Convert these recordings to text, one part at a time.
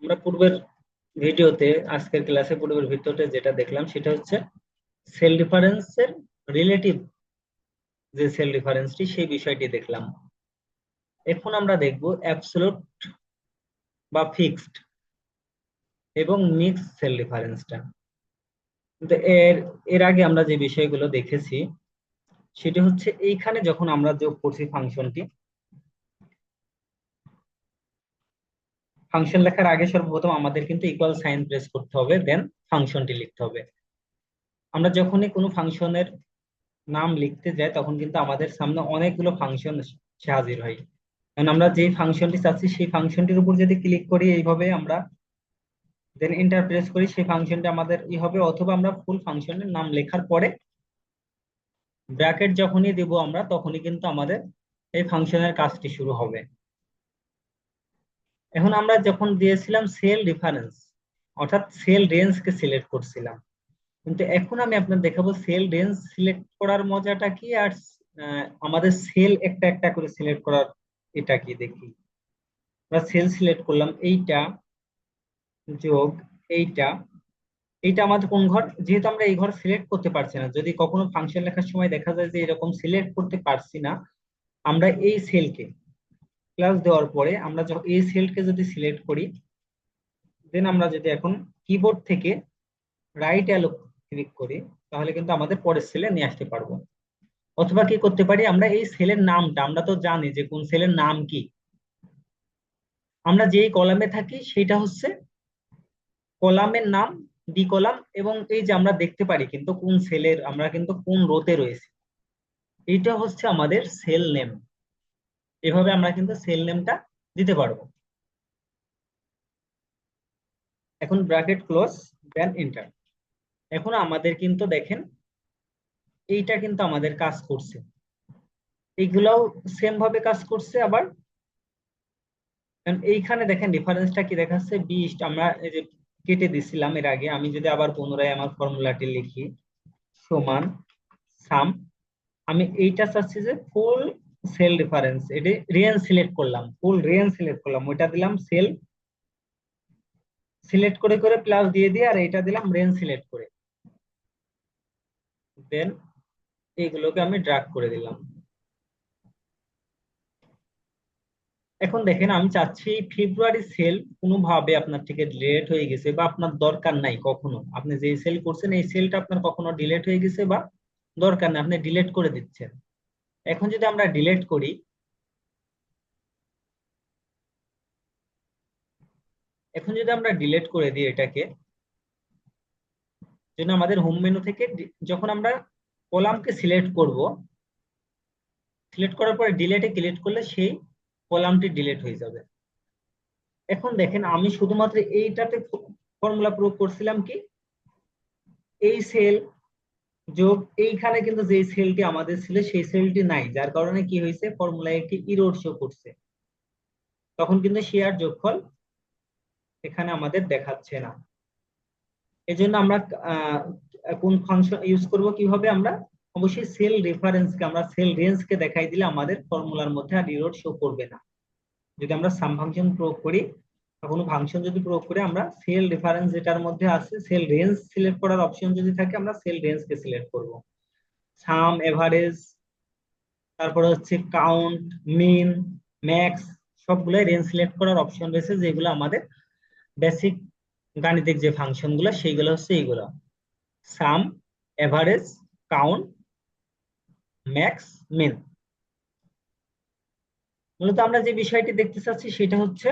আমরা পূর্বের ভিডিওতে আজকের ক্লাসে পূর্বের ভিডিওতে যেটা দেখলাম সেটা হচ্ছে সেল ডিফারেন্সের রিলেটিভ যে সেল ডিফারেন্সটি সেই বিষয়টি দেখলাম। এখন আমরা দেখব অ্যাবসোলুট বা ফিক্সড এবং মিক্সড সেল ডিফারেন্সটা। কিন্তু এর এর আগে আমরা যে বিষয়গুলো দেখেছি সেটি হচ্ছে এইখানে যখন আমরা যোগ করছি ফাংশন লেখার আগে সর্বপ্রথম আমাদের কিন্তু ইকুয়াল সাইন প্রেস করতে হবে, দেন ফাংশনটি লিখতে হবে। আমরা যখনই কোনো ফাংশনের নাম লিখতে যাই তখন কিন্তু আমাদের সামনে অনেকগুলো ফাংশন হাজির হয়। কারণ আমরা যে ফাংশনটি চাচ্ছি সেই ফাংশনটির উপর যদি ক্লিক করি এইভাবে আমরা দেন এন্টার প্রেস করি, সেই ফাংশনটি আমাদের হবে, অথবা আমরা ফুল ফাংশনের নাম লেখার পরে ব্র্যাকেট যখনই দেব আমরা তখনই কিন্তু আমাদের এই ফাংশনের কাজটি শুরু হবে। এখন আমরা যখন দিয়েছিলাম সেল ডিফারেন্স অর্থাৎ সেল রেঞ্জকে সিলেক্ট করছিলাম, কিন্তু এখন আমি আপনার দেখাবো সেল রেঞ্জ সিলেক্ট করার মজাটা কি আর আমাদের সেল একটা একটা করে সিলেক্ট করার এটা কি দেখি। আমরা সেল সিলেক্ট করলাম এইটা যোগ এইটা, এইটা আমাদের কোন ঘর, যেহেতু আমরা এই ঘর সিলেক্ট করতে পারছি না, যদি কখনো ফাংশন লেখার সময় দেখা যায় যে এরকম সিলেক্ট করতে পারছি না, আমরা এই সেলকে প্লাস দেওয়ার পরে আমরা যখন এই সেলকে যদি সিলেক্ট করি, দেন আমরা যদি এখন কিবোর্ড থেকে রাইট অ্যারো ক্লিক করি তাহলে কিন্তু আমাদের পরের সেলে নিয়ে আসতে পারবো। অথবা কি করতে পারি, আমরা এই সেলের নামটা, আমরা তো জানি যে কোন সেলের নাম কি, আমরা যেই কলামে থাকি সেটা হচ্ছে কলামের নাম, ডি কলাম, এবং এই যে আমরা দেখতে পারি কিন্তু কোন সেলের, আমরা কিন্তু কোন রোতে রয়েছে, এইটা হচ্ছে আমাদের সেল নেম। এভাবে আমরা কিন্তু সেল নেমটা দিতে পারবো। এখন ব্র্যাকেট ক্লোজ, দেন এন্টার। এখন আমাদের কিন্তু দেখেন এইটা কিন্তু আমাদের কাজ করছে, এইগুলাও সেম ভাবে কাজ করছে। আবার এইখানে দেখেন ডিফারেন্সটা কি দেখাচ্ছে, 20 আমরা এই যে কেটে দিছিলাম এর আগে, আমি যদি আবার পুনরায় আমার ফর্মুলাটি লিখি সমান সাম, আমি এইটা চাচ্ছি যে ফুল সেল ডিফারেন্স, এটি রেঞ্জ সিলেক্ট করলাম, ফুল রেঞ্জ সিলেক্ট করলাম, ওইটা দিলাম সেল সিলেক্ট করে করে প্লাস দিয়ে দিয়ে, আর এইটা দিলাম রেঞ্জ সিলেক্ট করে, দেন এইগুলোকে আমি ড্র্যাগ করে দিলাম। এখন দেখেন আমি চাচ্ছি ফেব্রুয়ারি সেল কোনোভাবে আপনার থেকে ডিলেট হয়ে গেছে বা আপনার দরকার নাই, কখনো আপনি যে সেল করছেন এই সেলটা আপনার কখনো ডিলেট হয়ে গেছে বা দরকার নাই, আপনি ডিলেট করে দিচ্ছেন। এখন যদি আমরা ডিলেট করি, এখন যদি আমরা ডিলেট করে দিই এটাকে, জন্য আমাদের হোম মেনু থেকে যখন আমরা কলামকে সিলেক্ট করব, সিলেক্ট করার পরে ডিলেটে ক্লিক করলে সেই কলামটি ডিলেট হয়ে যাবে। এখন দেখেন আমি শুধুমাত্র এইটাতে ফর্মুলা প্রয়োগ করছিলাম কি, এই সেল যোগ এইখানে কিন্তু যে সেলটি আমাদের ছিল সেই সেলটি নাই, যার কারণে কি হয়েছে, ফর্মুলায় একটি ইরর শো করছে, তখন কিন্তু সে আর যোগফল এখানে আমাদের দেখাচ্ছে না। এই জন্য আমরা কোন ফাংশন ইউজ করব, কিভাবে আমরা অবশ্যই সেল রেফারেন্সকে, আমরা সেল রেঞ্জকে দেখাই দিলে আমাদের ফর্মুলার মধ্যে আর ইরর শো করবে না। যদি আমরা সাম ফাংশন প্রয়োগ করি, কোনো ফাংশন যদি প্রয়োগ করে আমরা সেল রেফারেন্স যেটার মধ্যে আছে সেল রেঞ্জ সিলেক্ট করার অপশন যদি থাকে, আমরা সেল রেঞ্জকে সিলেক্ট করব। সাম, এভারেজ, তারপরে হচ্ছে কাউন্ট, মিন, ম্যাক্স, সবগুলাই রেঞ্জ সিলেক্ট করার অপশন রয়েছে, যেগুলো আমাদের বেসিক গাণিতিক যে ফাংশন গুলো সেইগুলো হচ্ছে এইগুলো সাম, এভারেজ, কাউন্ট, ম্যাক্স, মিন। মূলত আমরা যে বিষয়টি দেখতে চাচ্ছি সেটা হচ্ছে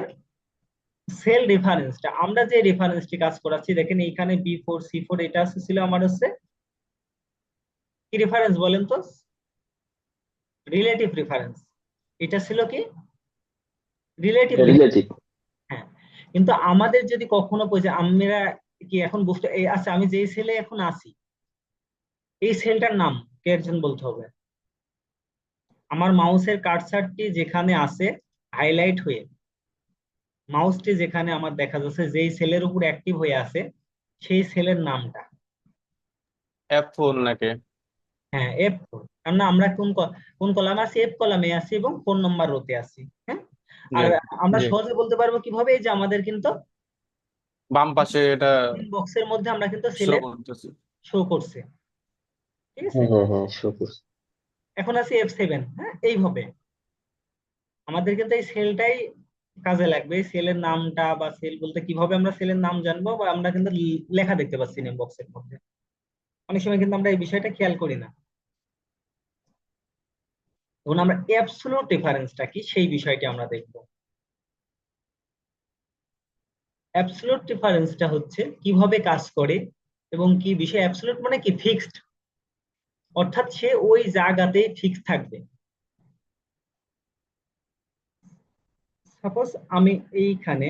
সেল রেফারেন্সটা, আমরা যে রেফারেন্সটি কাজ করাচ্ছি, দেখেন এইখানে B4 C4 এটা ছিল আমার হচ্ছে কি রেফারেন্স বলেন তো, রিলেটিভ রেফারেন্স। এটা ছিল কি রিলেটিভ। রিলেটিভ। হ্যাঁ, কিন্তু আমাদের যদি কখনো আমরা কি এখন বুঝতে এই আচ্ছা, আমি যেই সেলে এখন আছি এই সেলটার নাম কে একজন বলতে হবে। আমার মাউসের কার্সারটি যেখানে আছে হাইলাইট হয়ে, মাউসটি যেখানে আমার দেখা যাচ্ছে যেই সেলের উপর অ্যাক্টিভ হয়ে আছে সেই সেলের নামটা। F4 নাকি? হ্যাঁ, F4। কারণ আমরা কোন কলামে আছি, এফ কলামে আছি এবং 4 নম্বর রোতে আছি। হ্যাঁ, জি। আর আমরা জি। সহজে বলতে পারবো কিভাবে, এই যে আমাদের কিন্তু বাম পাশে এটা বক্সের মধ্যে আমরা কিন্তু শো সেলের করতেছি। শো করছে, ঠিক আছে। হ্যাঁ হ্যাঁ হ্যাঁ, শো করছে। এখন আছে F7, হ্যাঁ, এইভাবে আমাদের কিন্তু এই সেলটাই কাজে লাগবে। এই সেলের নামটা বা সেল বলতে কিভাবে আমরা সেলের নাম জানবো, বা আমরা কিন্তু লেখা দেখতে পাচ্ছি নেম বক্সের মধ্যে, অনেক সময় কিন্তু আমরা এই বিষয়টা খেয়াল করি না। এখন আমরা অ্যাবসলিউট ডিফারেন্সটা কি সেই বিষয়টি আমরা দেখবো। অ্যাবসলিউট ডিফারেন্সটা হচ্ছে কিভাবে কাজ করে এবং কি বিষয়। অ্যাবসলিউট মানে কি ফিক্সড, অর্থাৎ সে ওই জায়গাতেই ফিক্স থাকবে। সাপোজ আমি এইখানে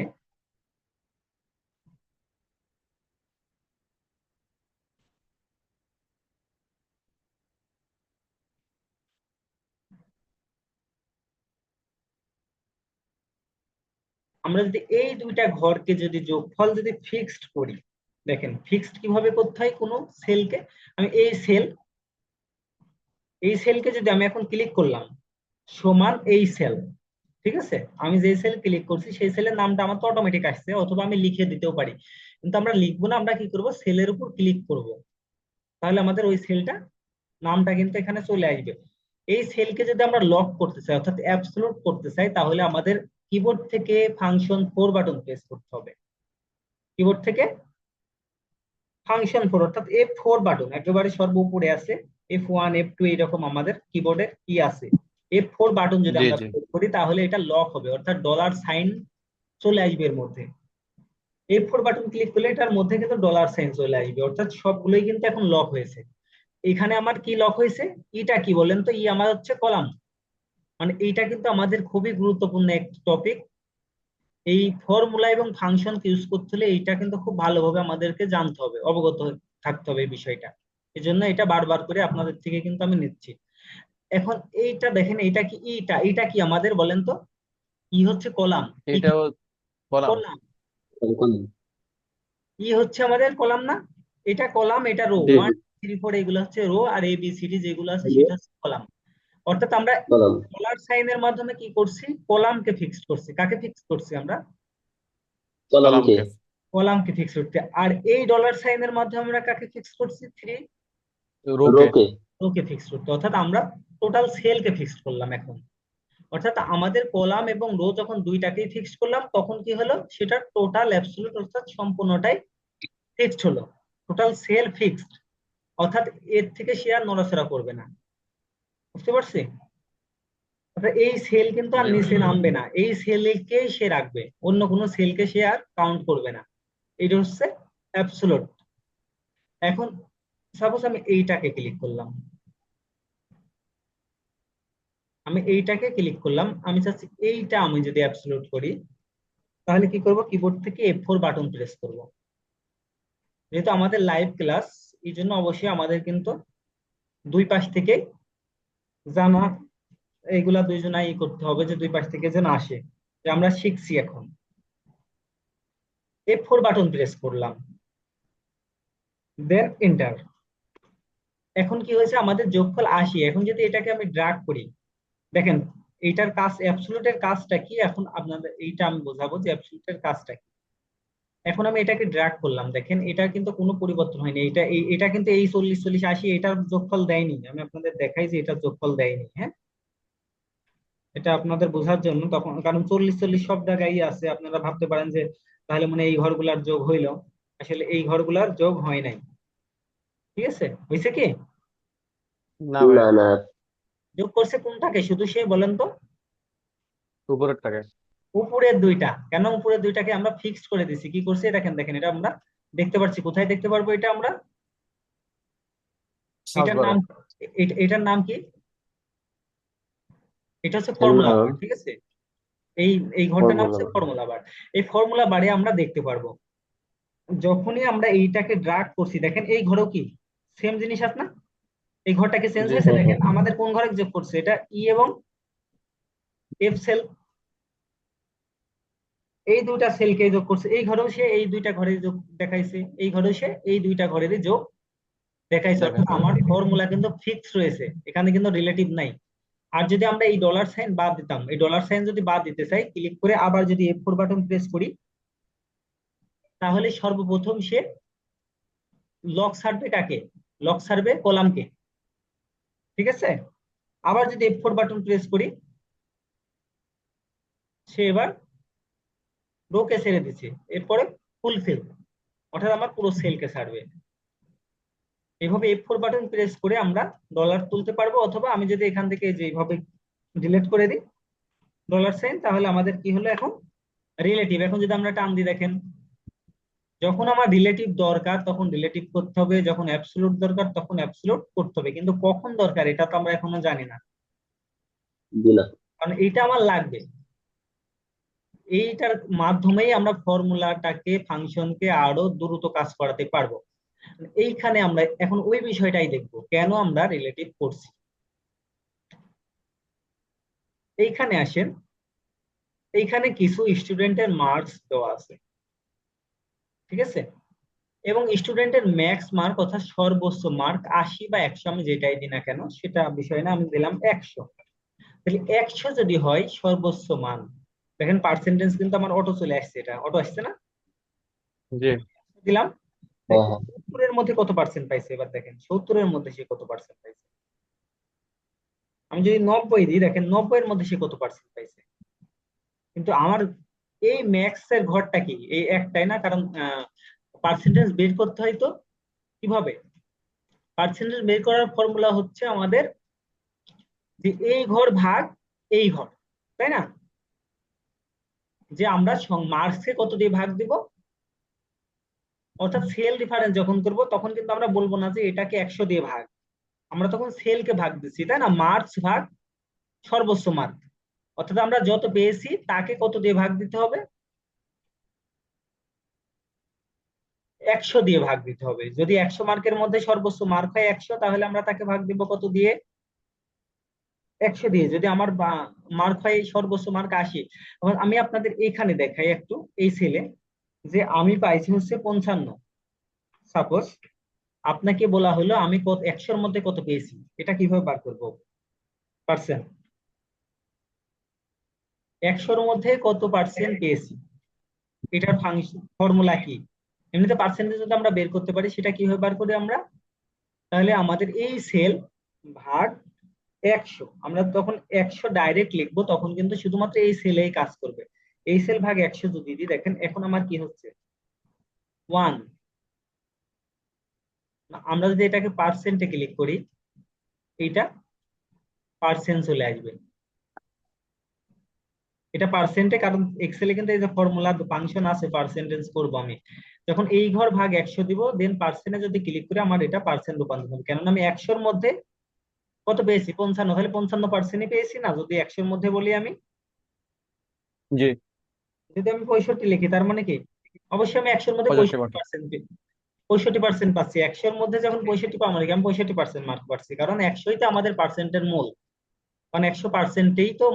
আমরা যদি এই দুইটা ঘরকে যদি যোগফল যদি ফিক্সড করি, দেখেন ফিক্সড কিভাবে করতে হয় কোনো সেলকে। আমি এই সেলকে যদি আমি এখন ক্লিক করলাম সমান এই সেল, ঠিক আছে, আমি যে সেল ক্লিক করছি সেই সেলের নামটা আমার তো অটোমেটিক আসছে, অথবা আমি লিখে দিতেও পারি। কিন্তু আমরা লিখবো না, আমরা কি করব, সেলের উপর ক্লিক করব, তাহলে আমাদের ওই সেলটা নামটা কিন্তু এখানে চলে আসবে। এই সেলকে যদি আমরা লক করতে চাই অর্থাৎ অ্যাবসলিউট করতে চাই, তাহলে আমাদের কিবোর্ড থেকে ফাংশন 4 বাটন প্রেস করতে হবে। কিবোর্ড থেকে ফাংশন 4 অর্থাৎ F4 বাটন একেবারে সর্ব উপরে আছে, F1 F2 এইরকম আমাদের কিবোর্ডে কি আছে। F4 বাটন যদি জি আমরা জি। প্রেস করি তাহলে এটা লক হবে, অর্থাৎ ডলার সাইন চলে আসবে এর মধ্যে। F4 বাটন ক্লিক করলে এটার মধ্যে কিন্তু ডলার সাইন চলে আসবে, অর্থাৎ সবগুলোই কিন্তু এখন লক হয়েছে। এখানে আমার কি লক হয়েছে, ইটা কি বলেন তো, আমার হচ্ছে কলাম। মানে এইটা কিন্তু আমাদের খুবই গুরুত্বপূর্ণ একটি টপিক। এই ফর্মুলা এবং ফাংশন ইউজ করতে হলে এইটা কিন্তু খুব ভালোভাবে আমাদেরকে জানতে হবে, অবগত থাকতে হবে এই বিষয়টা। এই জন্য এটা বারবার করে আপনাদের থেকে কিন্তু আমি নিচ্ছি। এখন এইটা দেখেন, এইটা কি, এইটা কি আমাদের বলেন তো, হচ্ছে কলাম, কি এটাও বললাম। কলাম, কলম। হচ্ছে আমাদের কলাম না, এটা কলাম, এটা রো, জি 1 2 3 4 এগুলো হচ্ছে রো, আর ABCD যেগুলো আছে জি, সেটা হচ্ছে কলাম। অর্থাৎ আমরা কলম। ডলার সাইনের মাধ্যমে কি করছি, কলামকে ফিক্স করছি। কাকে ফিক্স করছি আমরা, কলমকে। কলামকে। কলামকে ফিক্স করতে। আর এই ডলার সাইনের মাধ্যমে আমরা কাকে ফিক্স করছি, রোকে। রোকে। রোকে ফিক্স করতে, অর্থাৎ আমরা টোটাল সেলকে ফিক্স করলাম এখন। অর্থাৎ আমাদের কলাম এবং রো যখন দুইটাকেই ফিক্স করলাম তখন কি হলো, সেটা টোটাল অ্যাবসলিউট অর্থাৎ সম্পূর্ণটাই ফিক্সড হলো, টোটাল সেল ফিক্সড, অর্থাৎ এর থেকে সে আর নড়াচড়া করবে না। বুঝতে পারছি? অর্থাৎ এই সেল কিন্তু আর জি জি। নিচে নামবে না, এই সেলকেই সে রাখবে, অন্য কোনো সেলকে সে আর কাউন্ট করবে না। এটা হচ্ছে অ্যাবসলিউট। এখন সাপোজ আমি এইটাকে ক্লিক করলাম, আমি চাচ্ছি এইটা আমি যদি অ্যাবসলিউট করি, তাহলে কি করব, কিবোর্ড থেকে F4 বাটন প্রেস করব। যেহেতু আমাদের লাইভ ক্লাস, এই জন্য অবশ্যই আমাদের কিন্তু দুই পাশ থেকে জানা, এইগুলা দুইজনাই করতে হবে, যে দুই পাশ থেকে যেন আসে, যে আমরা শিখছি। এখন F4 বাটন প্রেস করলাম, দেন এন্টার। এখন কি হয়েছে, আমাদের যোগফল 80। এখন যদি এটাকে আমি ড্রাগ করি, দেখেন এইটার কাজ, অ্যাবসলিউটের কাজটা কি, এখন আপনাদের এইটা আমি বোঝাবো যে অ্যাবসলিউটের কাজটা কি। এখন আমি এটাকে ড্র্যাগ করলাম, দেখেন এটা কিন্তু কোনো পরিবর্তন হয়নি, এটা কিন্তু এই 40 40 80 এটার যোগফল দেয়নি, আমি আপনাদের দেখাই যে এটার যোগফল দেয়নি, হ্যাঁ। এটা আপনাদের বোঝার জন্য, তখন কারণ 40 40 সব জায়গায় আছে, আপনারা ভাবতে পারেন যে তাহলে মনে হয় এই ঘরগুলার যোগ হইলো, আসলে এই ঘরগুলার যোগ হয় নাই। ঠিক আছে, হয়েছে কি, না ভাই, না না। যোগ করছে কোনটাকে শুধু সে বলেন তো, উপরের টাকা। উপরের দুইটা। কেন উপরের দুইটাকে আমরা ফিক্সড করে দিছি, কি করছি দেখেন, এটা আমরা দেখতে পাচ্ছি, কোথায় দেখতে পারবো এটা আমরা, সার্চ এটার বারে। নাম, এটার নাম কি, এটা হচ্ছে এর ফর্মুলা নাম বার, ঠিক আছে। এই এই ঘরটার নাম ফর্মুলা। হচ্ছে ফর্মুলা বার। এই ফর্মুলা বারে আমরা দেখতে পারবো, যখনই আমরা এইটাকে ড্রাগ করছি, দেখেন এই ঘরেও কি সেম জিনিস আছে না, এই ঘরটাকে চেঞ্জ জি হয়েছে, জি। হ্যাঁ দেখেন হ্যাঁ আমাদের কোন ঘরে যোগ করছে, এটা এবং F সেল, এই দুইটা সেলকে যোগ করছে, এই ঘরেও সে এই দুইটা ঘরে যোগ দেখাইছে, এই ঘরেও সে এই দুইটা ঘরেরই যোগ দেখাইছে, অর্থাৎ দেখাচ্ছে। আমার ফর্মুলা কিন্তু ফিক্স রয়েছে, এখানে কিন্তু রিলেটিভ নাই। আর যদি আমরা এই ডলার সাইন বাদ দিতাম, এই ডলার সাইন যদি বাদ দিতে চাই, ক্লিক করে আবার যদি F4 বাটন প্রেস করি, তাহলে সর্বপ্রথম সে লক ছাড়বে কাকে? লক ছাড়বে কলামকে। ঠিক আছে, আবার যদি F4 বাটন প্রেস করি, সে এবার রোকে ছেড়ে দিচ্ছে, এরপরে ফুলফিল, অর্থাৎ আমার পুরো সেলকে ছাড়বে। এইভাবে F4 বাটন প্রেস করে আমরা ডলার তুলতে পারবো, অথবা আমি যদি এখান থেকে যে এইভাবে ডিলিট করে দিই $সাইন, তাহলে আমাদের কি হলো এখন রিলেটিভ। এখন যদি আমরা টান দিই, দেখেন যখন আমার রিলেটিভ দরকার তখন রিলেটিভ করতে হবে, যখন অ্যাবসলিউট দরকার তখন অ্যাবসলিউট করতে হবে, কিন্তু কখন দরকার এটা তো আমরা এখনো জানি না, জি না। কারণ এইটা আমার লাগবে। এইটার মাধ্যমেই আমরা ফর্মুলাটাকে, ফাংশনকে আরো দ্রুত কাজ করাতে পারবো। এইখানে আমরা এখন ওই বিষয়টাই দেখবো, কেন আমরা রিলেটিভ করছি। এইখানে আসেন, এইখানে কিছু স্টুডেন্টের মার্কস দেওয়া আছে, ঠিক আছে, এবং স্টুডেন্টের ম্যাক্স মার্ক অর্থাৎ সর্বোচ্চ মার্ক 80 বা 100, আমি যেটাই দিই না কেন সেটা বিষয় না, আমি দিলাম 100। তাহলে 100 যদি হয় সর্বোচ্চ মান, দেখেন পার্সেন্টেজ কিন্তু আমার অটো চলে আসছে, এটা অটো আসছে না, জি। দিলাম। হ্যাঁ হ্যাঁ 70-এর মধ্যে কত পার্সেন্ট পাইছে, এবার দেখেন 70-এর মধ্যে সে কত পার্সেন্ট পাইছে। আমি যদি 90 দিই, দেখেন 90-এর মধ্যে সে কত পার্সেন্ট পাইছে। কিন্তু আমার এই ম্যাক্স এর ঘরটা কি, এই একটাই না, কারণ পার্সেন্টেজ বের করতে হয় তো কিভাবে? পার্সেন্টেজ বের করার ফর্মুলা হচ্ছে আমাদের যে এই ঘর ভাগ এই ঘর, তাই না? যে আমরা মার্কসকে কত দিয়ে ভাগ দিব, অর্থাৎ সেল ডিফারেন্স যখন করব তখন কিন্তু আমরা বলবো না যে এটাকে 100 দিয়ে ভাগ, আমরা তখন সেলকে ভাগ দিচ্ছি, তাই না? মার্কস ভাগ সর্বোচ্চ মার্ক, অর্থাৎ আমরা যত পেয়েছি তাকে কত দিয়ে ভাগ দিতে হবে, 100 দিয়ে ভাগ দিতে হবে। যদি 100 মার্কের মধ্যে সর্বোচ্চ মার্ক হয় 100, তাহলে আমরা তাকে ভাগ দিব কত দিয়ে? 100 দিয়ে। যদি আমার মার্ক হয় সর্বোচ্চ মার্ক 80, এখন আমি আপনাদের এইখানে দেখাই একটু, এই সেলে যে আমি পাইছি হচ্ছে 55। সাপোজ আপনাকে বলা হলো আমি কত 100-এর মধ্যে কত পেয়েছি, এটা কিভাবে বার করবো? পার্সেন্ট, 100-এর মধ্যে কত পার্সেন্ট পেয়েছি, এটার ফাংশন ফর্মুলা কি? এমনিতে পার্সেন্টেজ যদি আমরা বের করতে পারি সেটা কিভাবে বার করি আমরা? তাহলে আমাদের এই সেল ভাগ 100, আমরা তখন 100 ডাইরেক্ট লিখবো, তখন কিন্তু শুধুমাত্র এই সেলেই কাজ করবে। এই সেল ভাগ 100 যদি দিই, দেখেন এখন আমার কি হচ্ছে 1। আমরা যদি এটাকে পার্সেন্টে ক্লিক করি, এইটা পার্সেন্ট চলে আসবে, এটা পার্সেন্টে, কারণ এক্সেলে কিন্তু এই যে ফর্মুলা ফাংশন আছে পার্সেন্টেজ করব আমি, যখন এই ঘর ভাগ 100 দিব, দেন পার্সেন্টে যদি ক্লিক করে আমার এটা পার্সেন্ট রূপান্তর হবে, কেননা আমি 100-এর মধ্যে কত পেয়েছি 55, তাহলে 55% পেয়েছি না, যদি 100-এর মধ্যে বলি আমি। জি। যদি আমি 65 লিখি তার মানে কি, অবশ্যই আমি 100-এর মধ্যে 65%। 65% পাচ্ছি। 100-এর মধ্যে যখন 65 পাবো, মানে কি আমি 65% মার্ক পাচ্ছি, কারণ 100-ই তো আমাদের পার্সেন্টের মূল, কারণ 100%-ই তো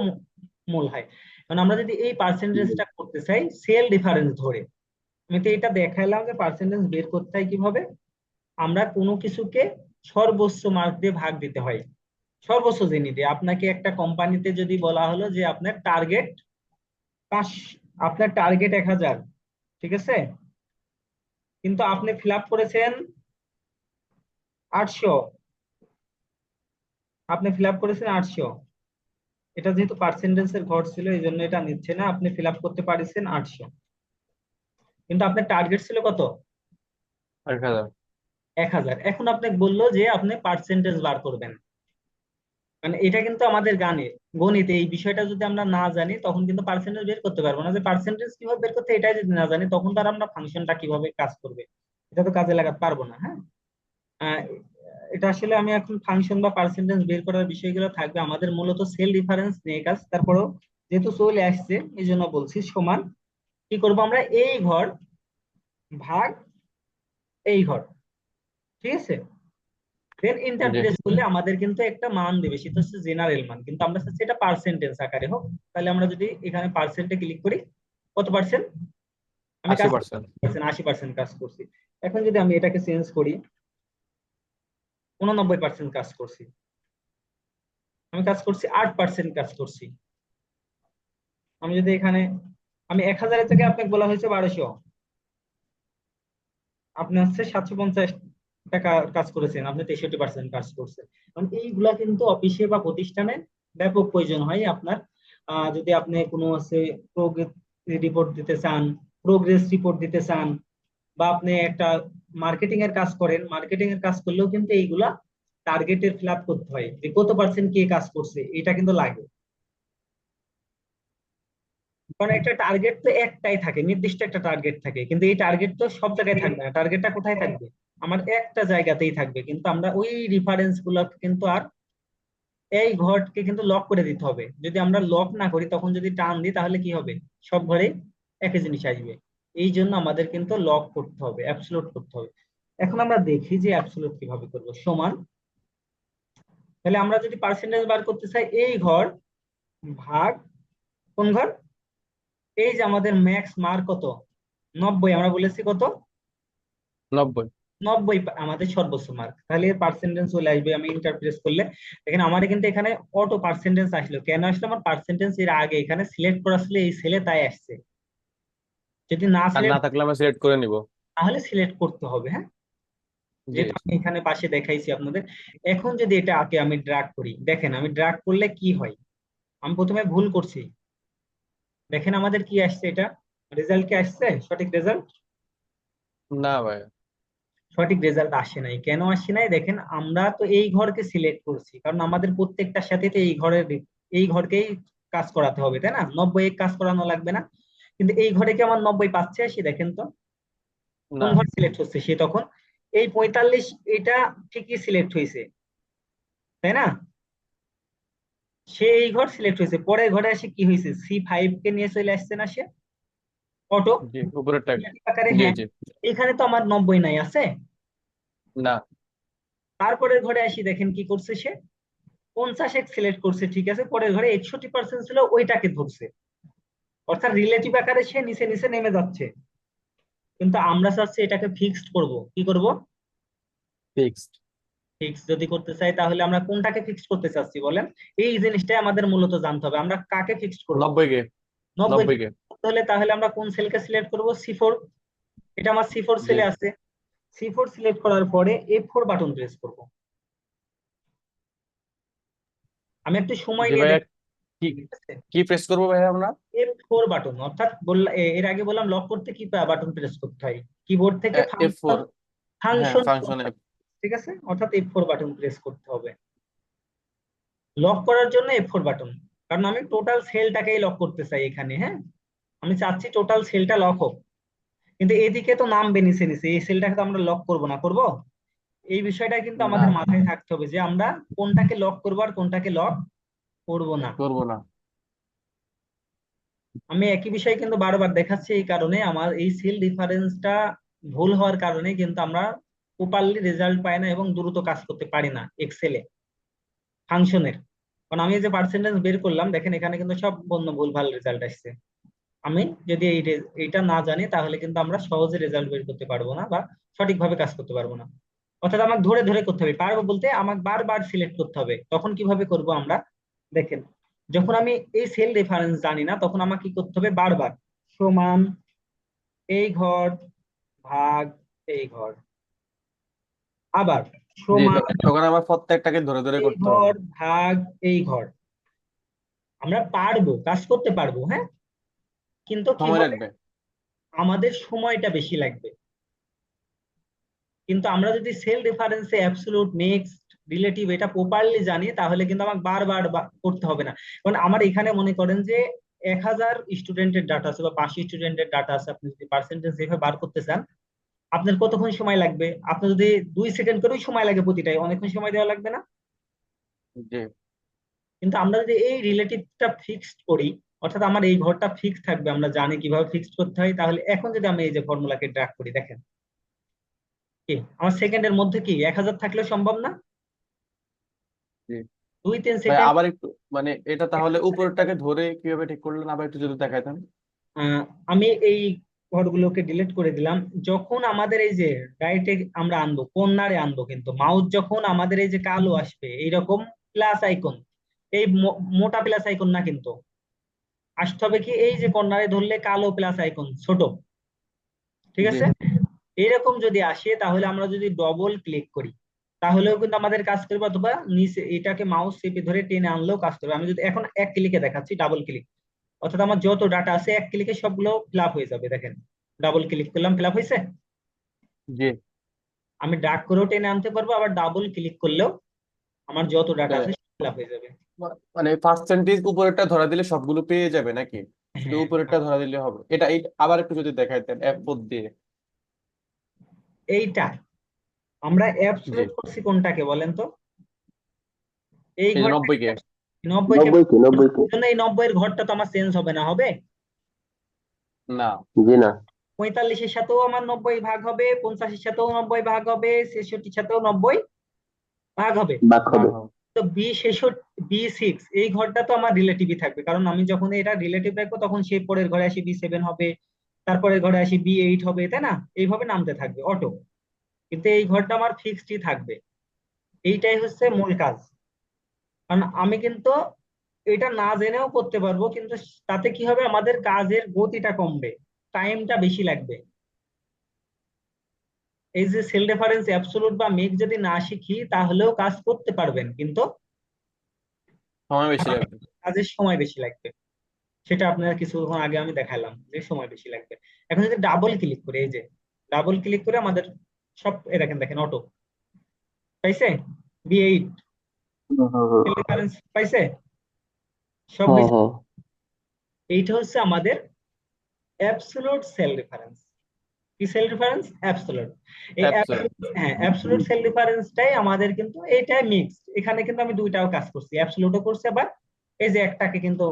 মূল হয়। কারণ আমরা যদি এই পার্সেন্টেজটা করতে চাই সেল ডিফারেন্স ধরে, আমি তো এটা দেখাইলাম যে পার্সেন্টেজ বের করতে হয় কিভাবে, আমরা কোনো কিছুকে সর্বোচ্চ মার্ক দিয়ে ভাগ দিতে হয়। সর্বোচ্চ জেনে আপনাকে একটা কোম্পানিতে যদি বলা হলো যে আপনার টার্গেট 5, আপনার টার্গেট 1000, ঠিক আছে, কিন্তু আপনি ফিল আপ করেছেন 800, আপনি ফিল আপ করেছেন 800, এটা যেহেতু পার্সেন্টেজের ঘর ছিল এই জন্য এটা নিচ্ছে না, আপনি ফিল আপ করতে পারছেন 800, কিন্তু আপনার টার্গেট ছিল কত? 1000। 1000। এখন আপনাকে বললো যে আপনি পার্সেন্টেজ বার করবেন, মানে এটা কিন্তু আমাদের গণিত এই বিষয়টা যদি আমরা না জানি তখন কিন্তু পার্সেন্টেজ বের করতে পারবো না, যে পার্সেন্টেজ কিভাবে বের করতে এটাই যদি না জানি তখন তো আর আমরা ফাংশনটা কিভাবে কাজ করবে এটা তো কাজে লাগাতে পারবো না। হ্যাঁ, আহ, এটা আসলে আমি এখন ফাংশন বা পার্সেন্টেজ বের করার বিষয়গুলো থাকবে, আমাদের মূলত সেল ডিফারেন্স নিয়ে কাজ। তারপরেও যেহেতু চলে আসছে এই জন্য বলছি সমান কি করব আমরা, এই ঘর ভাগ এই ঘর, ঠিক আছে, দেন এন্টার জি। প্রেস করলে আমাদের কিন্তু একটা মান দেবে, সেটা হচ্ছে জেনারেল মান, কিন্তু আমরা চাচ্ছি এটা পার্সেন্টেজ আকারে হোক। তাহলে আমরা যদি এখানে পার্সেন্টে ক্লিক করি, কত পার্সেন্ট আমি কাজ 80%। করছি? 80% কাজ করছি। এখন যদি আমি এটাকে চেঞ্জ করি, 89% কাজ করছি, আমি কাজ করছি 8% কাজ করছি। আমি যদি এখানে, আমি 1000-এর থেকে আপনাকে বলা হয়েছে 1200, আপনি হচ্ছে 750 টাকা কাজ করেছেন, আপনি 63% কাজ করছেন। কারণ এইগুলা কিন্তু অফিসে বা প্রতিষ্ঠানে ব্যাপক প্রয়োজন হয় আপনার। যদি আপনি কোনো হচ্ছে প্রোগ্রেস রিপোর্ট দিতে চান, প্রোগ্রেস রিপোর্ট দিতে চান, বা আপনি একটা মার্কেটিং এর কাজ করেন, মার্কেটিং এর কাজ করলেও কিন্তু এইগুলা টার্গেটের ফিল আপ করতে হয়, যে কত পার্সেন্ট কে কাজ করছে, এটা কিন্তু লাগে। কারণ একটা টার্গেট তো একটাই থাকে, নির্দিষ্ট একটা টার্গেট থাকে, কিন্তু এই টার্গেট তো সব জায়গায় থাকবে না। টার্গেটটা কোথায় থাকবে? আমার একটা জায়গাতেই থাকবে, কিন্তু আমরা ওই রেফারেন্স গুলো কিন্তু আর এই ঘরকে কিন্তু লক করে দিতে হবে। যদি আমরা লক না করি, তখন যদি টান দিই, তাহলে কি হবে? সব ঘরে একই জিনিস আসবে। এই জন্য আমাদের কিন্তু লক করতে হবে, অ্যাবসলিউট করতে হবে। এখন আমরা দেখি যে অ্যাবসলিউট কিভাবে করব। সমান, তাহলে আমরা যদি পার্সেন্টেজ বার করতে চাই, এই ঘর ভাগ কোন ঘর? এই যে আমাদের ম্যাক্স মার্ক কত? 90। আমরা বলেছি কত? 90। 90 আমাদের সর্বোচ্চ মার্ক। তাহলে এর পার্সেন্টেজ চলে আসবে আমি ইন্টারপ্রেস করলে। দেখেন আমার কিন্তু এখানে অটো পার্সেন্টেজ আসলো, কেন আসলো? আমার পার্সেন্টেজ এর আগে এখানে সিলেক্ট করা ছিল এই সেলে, তাই আসছে। যদি না আর না সিলেক্ট, থাকলে আমরা সিলেক্ট করে নিব। তাহলে সিলেক্ট করতে হবে, হ্যাঁ। জি। যেটা আমি এখানে পাশে দেখাইছি আপনাদের। এখন যদি এটা আগে আমি ড্র্যাগ করি, দেখেন আমি ড্র্যাগ করলে কি হয়। আমি প্রথমে ভুল করছি, দেখেন আমাদের কি আসছে, এটা রেজাল্ট কি আসছে? সঠিক রেজাল্ট? না ভাই। সঠিক রেজাল্ট আসে নাই। কেন আসে নাই? দেখেন আমরা তো এই ঘরকে সিলেক্ট করছি, কারণ আমাদের প্রত্যেকটার সাথে তো এই ঘরকেই কাজ করাতে হবে, তাই না? 90 কাজ করানো লাগবে না? কিন্তু এই ঘরে কি আমার 90 পাচ্ছে আসি? দেখেন তো কোন না। ঘর সিলেক্ট হচ্ছে সে তখন। এই 45 এটা ঠিকই সিলেক্ট হয়েছে, তাই না? সে এই ঘর সিলেক্ট হয়েছে, পরের ঘরে এসে কি হয়েছে? C5 কে নিয়ে চলে আসছে না সে, অটো জি, উপরের ট্যাগ। আকারে। জি হ্যাঁ, জি। এখানে তো আমার 90 নাই, আছে। না। তারপরের ঘরে আসি, দেখেন কি করছে সে? 50 সিলেক্ট করছে, ঠিক আছে। পরের ঘরে 61% ছিল, ওইটাকে ধরছে। অর্থাৎ রিলেটিভ আকারে সে নিচে নিচে নেমে যাচ্ছে। কিন্তু আমরা চাচ্ছি এটাকে ফিক্সড করব। কি করব? ফিক্সড। ফিক্স যদি করতে চাই, তাহলে আমরা কোনটাকে ফিক্সড করতে চাচ্ছি বলেন? এই জিনিসটাই আমাদের মূলত জানতে হবে, আমরা কাকে ফিক্সড করব। 90 কে। 90 90 কে। করতে হলে তাহলে আমরা কোন সেলকে সিলেক্ট করব? C4। এটা আমার C4 জি। সেলে আছে। C4 সিলেক্ট করার পরে F4 বাটন প্রেস করব। আমি একটু সময় জি নিয়ে ভাইয়া। দেখি, কি ঠিক আছে। কি প্রেস করবো ভাইয়া আমরা? F4 বাটন, অর্থাৎ এর আগে বললাম লক করতে কি বাটন প্রেস করতে হয়, কিবোর্ড থেকে F4। ফাংশন, হ্যাঁ, ফাংশন। Function F। ঠিক আছে, অর্থাৎ F4 বাটন প্রেস করতে হবে লক করার জন্য। F4 বাটন, কারণ আমি টোটাল সেলটাকেই লক করতে চাই এখানে, হ্যাঁ। আমি চাচ্ছি টোটাল সেলটা লক হোক, কিন্তু এদিকে তো নামবে নিচে নিচে, এই সেলটাকে তো আমরা লক করব না, করব? এই বিষয়টা কিন্তু না, আমাদের মাথায় থাকতে হবে, যে আমরা কোনটাকে লক করবো আর কোনটাকে লক করব না। করবো না। আমি একই বিষয় কিন্তু বারবার দেখাচ্ছি, এই কারণে আমার এই সেল ডিফারেন্সটা ভুল হওয়ার কারণে কিন্তু আমরা প্রপারলি রেজাল্ট পাই না এবং দ্রুত কাজ করতে পারি না এক্সেলে ফাংশনের। কারণ আমি এই যে পার্সেন্টেজ বের করলাম, দেখেন এখানে কিন্তু সব বন্য ভুলভাল রেজাল্ট আসছে। আমি যদি এইটা না জানি, তাহলে কিন্তু আমরা সহজে রেজাল্ট বের করতে পারবো না, বা সঠিকভাবে কাজ করতে পারবো না। অর্থাৎ আমাকে ধরে ধরে করতে হবে, পারবো বলতে আমাকে বারবার সিলেক্ট করতে হবে। তখন কিভাবে করব আমরা? দেখেন, যখন আমি এই সেল রেফারেন্স জানি না, তখন আমাকে কি করতে হবে? বারবার সমান এই ঘর ভাগ এই ঘর, আবার জি, সমান তখন আবার প্রত্যেকটাকে ধরে ধরে এই করতে ঘর হবে। ভাগ এই ঘর। আমরা পারবো, কাজ করতে পারবো, হ্যাঁ। কিন্তু কি সময় হবে? লাগবে। আমাদের সময়টা বেশি লাগবে। কিন্তু আমরা যদি সেল রেফারেন্সে অ্যাবসলিউট, মিক্সড, রিলেটিভ এটা প্রপারলি জানি, তাহলে কিন্তু আমাকে বারবার করতে হবে না। কারণ আমার এখানে মনে করেন যে 1000 স্টুডেন্টের ডাটা আছে বা 5 স্টুডেন্টের ডাটা আছে, আপনি যদি পার্সেন্টেজ হিসেবে বার করতে চান, আপনার কতক্ষণ সময় লাগবে? আপনার যদি 2 সেকেন্ড করেই সময় লাগে প্রতিটাই, অনেকক্ষণ সময় দেওয়া লাগবে না? জি। কিন্তু আমরা যদি এই রিলেটিভটা ফিক্সড করি, অর্থাৎ আমার এই ঘরটা ফিক্স থাকবে, আমরা জানি কিভাবে ফিক্সড করতে হয়, তাহলে এখন যদি আমি এই যে ফর্মুলাকে ড্রাগ করি, দেখেন কি আমার সেকেন্ডের মধ্যে কি 1000 থাকলেও সম্ভব না? জি 2-3 ভাই, সেকেন্ড। আবার একটু মানে এটা তাহলে উপরেরটাকে ধরে কিভাবে ঠিক করলেন, আবার একটু যদি দেখাইতেন। আহ, আমি এই ঘরগুলোকে ডিলিট করে দিলাম। যখন আমাদের এই যে রাইটে আমরা আনবো, কর্নারে আনবো, কিন্তু মাউস যখন আমাদের এই যে কালো আসবে এইরকম প্লাস আইকন, এই মোটা প্লাস আইকন না, কিন্তু আসতে হবে কি এই যে কর্নারে ধরলে কালো প্লাস আইকন ছোট, ঠিক জি। আছে। এরকম যদি আসে তাহলে আমরা যদি ডবল ক্লিক করি তাহলেও কিন্তু আমাদের কাজ করবে, অথবা নিচে এটাকে মাউস চেপে ধরে টেনে আনলেও কাজ করবে। আমি যদি এখন এক ক্লিকে দেখাচ্ছি, ডাবল ক্লিক, অর্থাৎ আমার যত ডাটা আছে এক ক্লিকে সবগুলো ফিল আপ হয়ে যাবে। দেখেন ডাবল ক্লিক করলাম, ফিল আপ হয়েছে। জি। আমি ড্রাগ করেও টেনে আনতে পারবো, আবার ডাবল ক্লিক করলেও আমার যত ডাটা হ্যাঁ, আছে ফিল আপ হয়ে যাবে। মানে পার্সেন্টেজ উপরেরটা ধরা দিলে সবগুলো পেয়ে যাবে নাকি? শুধু হ্যাঁ, উপরেরটা ধরা দিলে হবে? এটা আবার একটু যদি দেখাইতেন F4 দিয়ে। এইটা আমরা জি, অ্যাবসলিউট করছি কোনটাকে বলেন তো? এই এই যে ঘরটা 90 কে। 90 কে। 90 কে। এই 90 এর ঘরটা তো আমার চেঞ্জ হবে না, হবে? না। জি না। 45-এর সাথেও আমার 90 ভাগ হবে, 50-এর সাথেও 90 ভাগ হবে, 66-র সাথেও 90 ভাগ হবে। বাক না হবে। হবে। তো B6 এই ঘরটা তো আমার রিলেটিভই থাকবে, কারণ আমি যখন এটা রিলেটিভ রাখবো তখন সেই পরের ঘরে আসি B7 হবে, তারপরের ঘরে আসি B8 হবে, তাই না? এইভাবে নামতে থাকবে অটো। কিন্তু এই ঘরটা আমার ফিক্সডই থাকবে। এইটাই হচ্ছে মূল কাজ। কারণ আমি কিন্তু এটা না জেনেও করতে পারবো, কিন্তু তাতে কি হবে, আমাদের কাজের গতিটা কমবে, টাইমটা বেশি লাগবে। এই যে সেল রেফারেন্স, অ্যাবসলিউট বা মেক যদি না শিখি তাহলেও কাজ করতে পারবেন, কিন্তু সময় বেশি লাগবে। কাজের সময় বেশি লাগবে। সেটা আপনার কিছুক্ষণ আগে আমি দেখালাম যে সময় বেশি লাগবে। এখন যদি ডাবল ক্লিক করে, এই যে ডাবল ক্লিক করে আমাদের সব দেখেন, দেখেন অটো পাইছে, B8 হুম, হুম, হুম। সেল রেফারেন্স পাইছে, সব হ্যাঁ হয়েছে। হ্যাঁ। এইটা হচ্ছে আমাদের অ্যাবসলিউট সেল রেফারেন্স। কি সেল রেফারেন্স? অ্যাবসলিউট। এই অ্যাবসলিউট। হ্যাঁ, অ্যাবসলিউট সেল রেফারেন্সটাই আমাদের কিন্তু এইটাই মিক্সড। এখানে কিন্তু আমি দুইটাও কাজ করছি, অ্যাবসলিউটও করছি, আবার এই যে একটাকে কিন্তু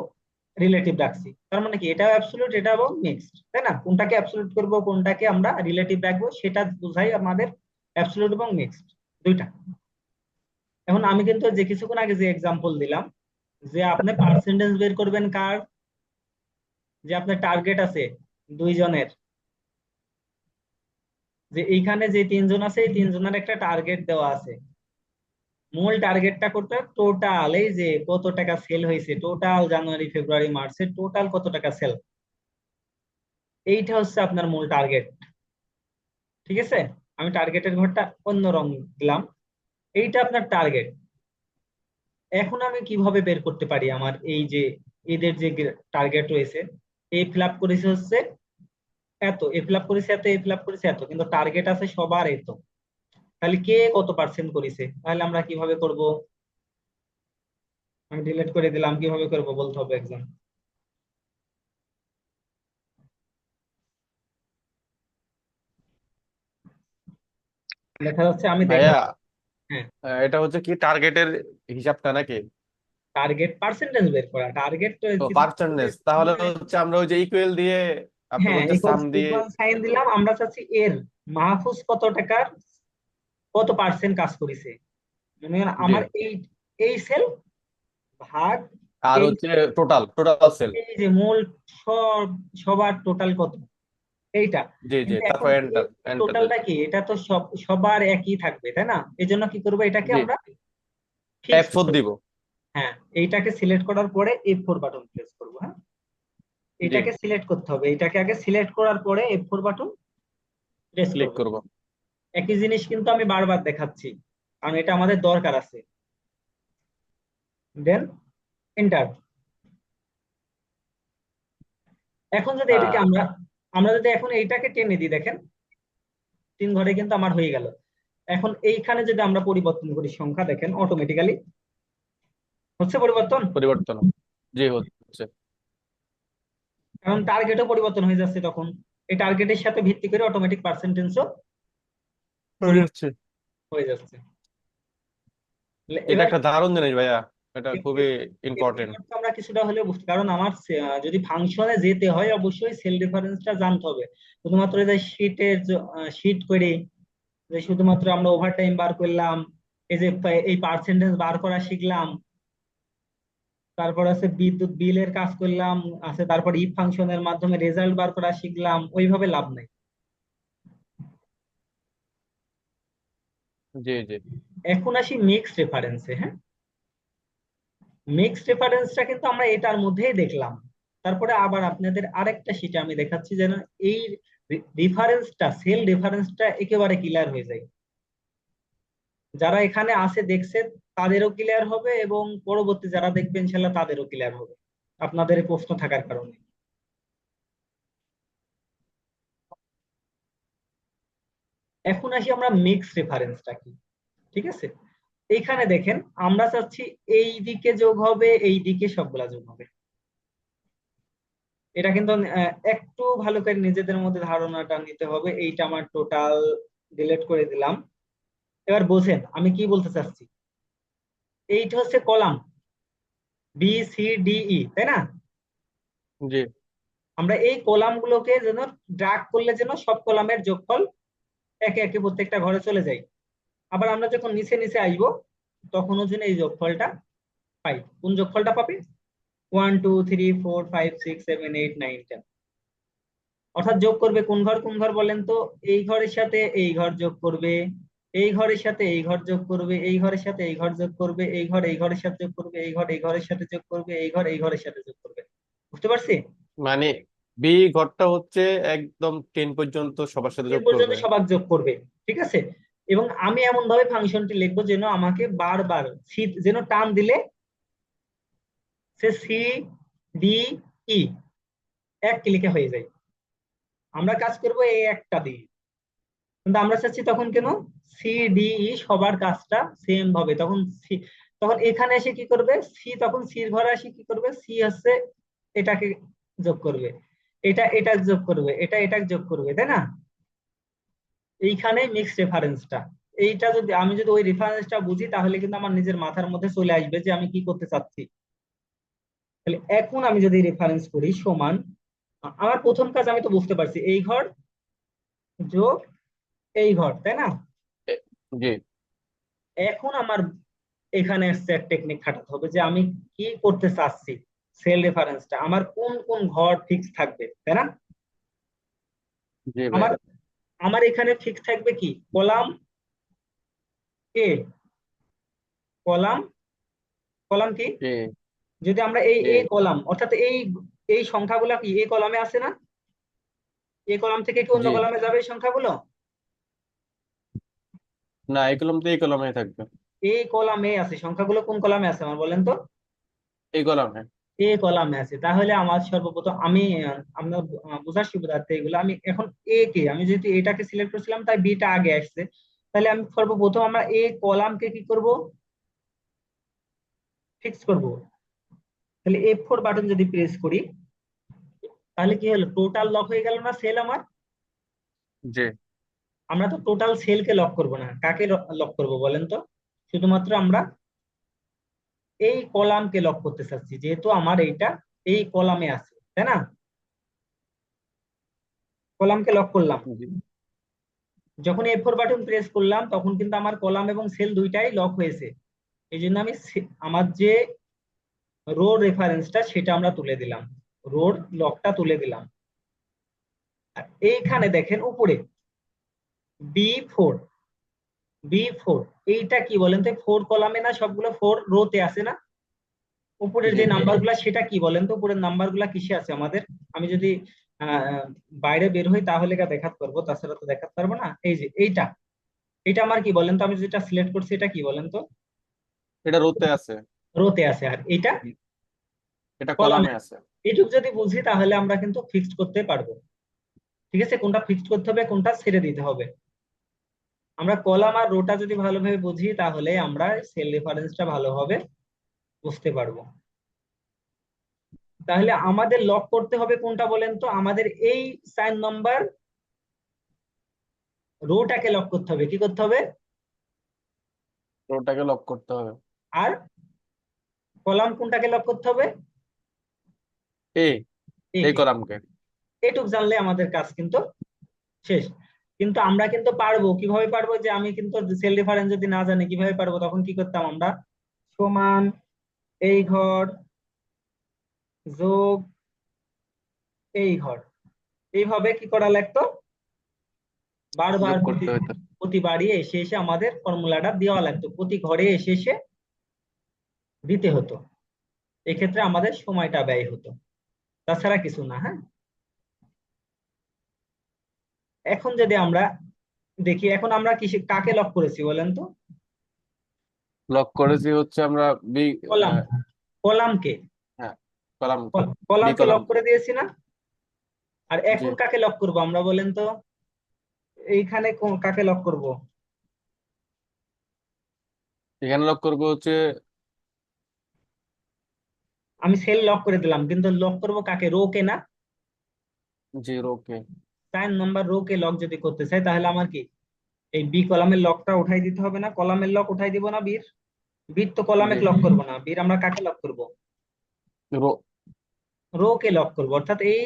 রিলেটিভ রাখছি। তার মানে কি, এটাও অ্যাবসলিউট, এটাও মিক্সড, তাই না? কোনটাকে অ্যাবসলিউট করব কোনটাকে আমরা রিলেটিভ রাখবো সেটা বোঝাই আমাদের অ্যাবসলিউট এবং মিক্সড দুইটা। এখন আমি কিন্তু যে কিছুক্ষণ আগে যে এক্সাম্পল দিলাম, যে আপনি পার্সেন্টেজ বের করবেন কার, যে আপনার টার্গেট আছে দুইজনের, যে এইখানে যে তিনজন আছে এই তিনজনের একটা টার্গেট দেওয়া আছে। মূল টার্গেটটা করতে টোটাল, এই যে কত টাকা সেল হয়েছে টোটাল জানুয়ারি ফেব্রুয়ারি মার্চে, টোটাল কত টাকা সেল, এইটা হচ্ছে আপনার মূল টার্গেট। ঠিক আছে, আমি টার্গেটের ঘরটা অন্য রং দিলাম, এইটা আপনার টার্গেট। এখন আমি কিভাবে বের করতে পারি আমার এই যে এদের যে টার্গেট রয়েছে, এ ফিল আপ করেছে হচ্ছে এত, এ ফিল আপ করেছে এত, এ ফিল আপ করেছে এত, কিন্তু টার্গেট আছে সবার এত, তাহলে কে কত পার্সেন্ট করেছে, তাহলে আমরা কিভাবে করব? আমি ডিলিট করে দিলাম, কিভাবে করব বলতে হবে একজন। দেখা যাচ্ছে আমি ভাইয়া, দেখলাম। হ্যাঁ, এটা হচ্ছে কি টার্গেটের হিসাবটা নাকি? টার্গেট পার্সেন্টেজ বের করা, টার্গেট তো ও কিছু পার্সেন্টেজ, তাহলে হচ্ছে আমরা ওই যে ইকুয়াল দিয়ে, আপনি হ্যাঁ, বলতে ইকুয়াল সাম দিয়ে। ইকুয়াল সাইন দিলাম, আমরা চাচ্ছি এর মাহফুজ কত টাকার কত পার্সেন্ট কাজ করেছে। মনে করেন জি। আমার এই এই সেল ভাগ আর এই হচ্ছে টোটাল টোটাল সেল। এই যে মূল সব সবার টোটাল কত, এইটা। জি জি, কিন্তু এখন তারপর এই এন্টার এন্টার দেন। টোটালটা কি, এটা তো সবার একই থাকবে, তাই না? এই জন্য কি করবো, এটাকে জি, আমরা ফিক্সড F4 করবো। দিব। হ্যাঁ, এইটাকে সিলেক্ট করার পরে F4 বাটন প্রেস করবো। হ্যাঁ, জি, এটাকে সিলেক্ট করতে হবে, এটাকে আগে সিলেক্ট করার পরে F4 বাটন প্রেস ক্লিক করব। করব। একই জিনিস কিন্তু আমি বারবার দেখাচ্ছি, কারণ এটা আমাদের দরকার আছে। Then enter. এখন যদি এটাকে হ্যাঁ, আমরা আমরা যদি এখন এইটাকে টেনে দিই, দেখেন 3 ঘরে কিন্তু আমার হয়ে গেল। এখন এইখানে যদি আমরা পরিবর্তন করি সংখ্যা, দেখেন অটোমেটিক্যালি হচ্ছে পরিবর্তন, পরিবর্তন। জি হচ্ছে। কারণ টার্গেটও পরিবর্তন হয়ে যাচ্ছে তখন। এই টার্গেটের সাথে ভিত্তি করে অটোমেটিক পার্সেন্টেজও হয়ে যাচ্ছে। হয়ে যাচ্ছে। এটা এবার একটা দারুণ জিনিস ভাইয়া, এটা খুবই এবার ইম্পর্টেন্ট। আমরা কিছুটা হলেও বুঝতে, কারণ আমার যদি ফাংশনে যেতে হয় অবশ্যই সেল রেফারেন্সটা জানতে হবে। শুধুমাত্র যে শীটের শীট করে যে শুধুমাত্র আমরা ওভারটাইম বার করলাম, এই যে এই পার্সেন্টেজ বার করা শিখলাম, তারপর আছে বিদ্যুৎ বিলের কাজ করলাম, আছে তারপর ইফ ফাংশনের মাধ্যমে রেজাল্ট বার করা শিখলাম, ওইভাবে লাভ নাই। জি জি। এখন আসি মিক্সড রেফারেন্সে। হ্যাঁ, মিক্সড রেফারেন্সটা কিন্তু আমরা এটার মধ্যেই দেখলাম। তারপরে আবার আপনাদের আরেকটা শিটে আমি দেখাচ্ছি যেন এই রেফারেন্সটা, সেল রেফারেন্সটা একেবারে ক্লিয়ার হয়ে যায়। যারা এখানে আসে দেখছে তাদেরও ক্লিয়ার হবে, এবং পরবর্তী যারা দেখবেন ইনশাল্লাহ তাদেরও ক্লিয়ার হবে আপনাদের এই প্রশ্ন থাকার কারণে। এখন আসি আমরা মিক্স রেফারেন্সটা কি। ঠিক আছে, এইখানে দেখেন আমরা চাচ্ছি এই দিকে যোগ হবে, এই দিকে সবগুলা যোগ হবে। এটা কিন্তু একটু ভালো করে নিজেদের মধ্যে ধারণাটা নিতে হবে। এইটা আমার টোটাল ডিলিট করে দিলাম। এবার বোঝেন আমি কি বলতে চাচ্ছি। এইটা হচ্ছে column B C D E, তাই না? জি আমরা এই কলাম গুলোকে যেন ড্রাগ করলে যেন সব কলামের যোগফল একে একে প্রত্যেকটা ঘরে চলে যায়। আবার আমরা যখন নিচে নিচে আসবো তখনও যেন এই যোগফলটা পাই। কোন যোগফলটা পাবে? 1 2 3 4 5 6 7 8 9 10। অর্থাৎ যোগ করবে কোন ঘর কোন ঘর বলেন তো? এই ঘরের সাথে এই ঘর যোগ করবে, এই ঘরের সাথে এই ঘর যোগ করবে, এই ঘরের সাথে এই ঘর যোগ করবে, এই ঘর এই ঘরের সাথে যোগ করবে, এই ঘর এই ঘরের সাথে যোগ করবে, এই ঘর এই ঘরের সাথে যোগ করবে। বুঝতে পারছি? মানে বি ঘরটা হচ্ছে একদম 10 পর্যন্ত সবার সাথে এই যোগ পর্যন্ত করবে। সবাক যোগ করবে। ঠিক আছে, এবং আমি এমন ভাবে ফাংশনটি লিখবো যেন আমাকে বারবার সি যেন টার্ম দিলে সে সি ডি ই এক ক্লিকে হয়ে যায়। আমরা কাজ করব এই একটা দিয়ে, কিন্তু আমরা চাচ্ছি তখন কেন সি ডি ই সবার কাজটা সেম ভাবে। তখন সি, তখন এখানে এসে কি করবে সি, তখন সির ঘরে এসে কি করবে সি হচ্ছে এটাকে যোগ করবে, এটা এটা যোগ করবে, এটা এটা যোগ করবে, তাই না? এইখানে মিক্স রেফারেন্সটা, এইটা যদি আমি যদি ওই রেফারেন্সটা বুঝি তাহলে কিন্তু আমার নিজের মাথার মধ্যে চলে আসবে যে আমি কি করতে চাচ্ছি। তাহলে এখন আমি যদি রেফারেন্স করি সমান, আমার প্রথম কাজ আমি তো বুঝতে পারছি এই ঘর যোগ এই ঘর, তাই না? এ- জি এখন আমার এখানে এসছে এক টেকনিক খাটাতে হবে যে আমি কি করতে চাচ্ছি। সেল রেফারেন্সটা আমার কোন কোন ঘর ফিক্স থাকবে, তাই না? জি আমার ভাইয়া। আমার এখানে ফিক্স থাকবে কি কলাম এ, কলাম, কলাম কি, জি যদি আমরা এই জি এ কলাম অর্থাৎ এই এই সংখ্যাগুলো কি এ কলামে আছে না? এ কলাম থেকে কি অন্য জি কলামে যাবে এই সংখ্যাগুলো? না, এই কলম তো এই কলমে থাকবে। এই কলামে আছে সংখ্যাগুলো, কোন কলামে আছে আমার বলেন তো? এই কলমে। এ কলামে আছে। তাহলে আমার সর্বপ্রথম আমি আপনার বোঝার সুবিধার্থে এগুলো আমি এখন এ কে আমি যেহেতু এটাকে সিলেক্ট করছিলাম তাই বিটা আগে আসছে। তাহলে আমি সর্বপ্রথম আমরা এ কলামকে কি করব ফিক্স করব। তাহলে F4 বাটন যদি প্রেস করি তাহলে কি হলো টোটাল লক হয়ে গেল না সেল আমার? জি আমরা তো টোটাল সেলকে লক করব না, কাকে লক করব বলেন তো? শুধুমাত্র আমরা এই কলামকে লক করতে চাচ্ছি যেহেতু আমার এইটা এই কলামে আছে, তাই না? কলামকে লক করলাম। জি যখন F4 বাটন প্রেস করলাম তখন কিন্তু আমার কলাম এবং সেল দুইটাই লক হয়েছে। এই জন্য আমি আমার যে রো রেফারেন্সটা সেটা আমরা তুলে দিলাম, রোর লকটা তুলে দিলাম। আর এইখানে দেখেন উপরে B4, B4 এইটা কি বলেন তো? 4 কলামে না, সবগুলো 4 রোতে আছে না? উপরের জি যে জি নাম্বার গুলা সেটা কি বলেন তো? উপরের নাম্বার গুলা কিসে আছে আমাদের? আমি যদি আহ বাইরে বের হই তাহলে দেখাতে পারবো, তাছাড়া তো দেখাতে পারবো না। এই যে এইটা, এটা আমার কি বলেন তো? আমি যেটা সিলেক্ট করছি এটা কি বলেন তো? এটা রোতে আছে। রোতে আছে। আর এটা এটা কলামে। কলামে আছে। এইটুকু যদি বুঝি তাহলে আমরা কিন্তু ফিক্সড করতে পারবো। ঠিক আছে, কোনটা ফিক্সড করতে হবে কোনটা ছেড়ে দিতে হবে। আমরা কলাম আর রোটা যদি ভালোভাবে বুঝি তাহলে আমরা সেল রেফারেন্সটা ভালোভাবে বুঝতে পারবো। তাহলে আমাদের লক করতে হবে কোনটা বলেন তো? আমাদের এই 4 নম্বর রোটাকে লক করতে হবে। কি করতে হবে? রোটাকে লক করতে হবে। আর কলাম কোনটাকে লক করতে হবে? এ এই একে। কলামকে। এটুক জানলে আমাদের কাজ কিন্তু শেষ। কিন্তু আমরা কিন্তু পারবো, কিভাবে পারবো? যে আমি কিন্তু সেল রেফারেন্স যদি না জানি কিভাবে পারবো, তখন কি করতাম আমরা সমান এই ঘর যোগ এই ঘর, এইভাবে কি করা লাগতো বারবার যোগ করতে হতো। প্রতিবারই এসে এসে আমাদের ফর্মুলাটা দেওয়া লাগতো, প্রতি ঘরে এসে এসে দিতে হতো। এক্ষেত্রে আমাদের সময়টা ব্যয় হতো, তাছাড়া কিছু না। হ্যাঁ, এখন যদি আমরা দেখি, এখন আমরা কাকে লক করেছি বলেন তো? লক করেছি হচ্ছে আমরা বি। কলাম, কলামকে, হ্যাঁ, কলাম, বি কলামকে লক কলামকে। করে দিয়েছি না? আর জি, এখন কাকে লক করব আমরা বলেন তো? এইখানে কাকে লক করব? এখানে লক করবো হচ্ছে। আমি সেল লক করে দিলাম, কিন্তু লক করব কাকে? রো কে না? 0 কে। 4 নম্বর রো কে লক যদি করতে চাই, তাহলে আমার কি এই বি কলামের লকটা উঠাই দিতে হবে না? কলামের লক উঠাই দিব না বীর? বীর তো কলামে জি, লক করব না, বীর আমরা কাকে লক করব? রো। রো কে লক করব, অর্থাৎ এই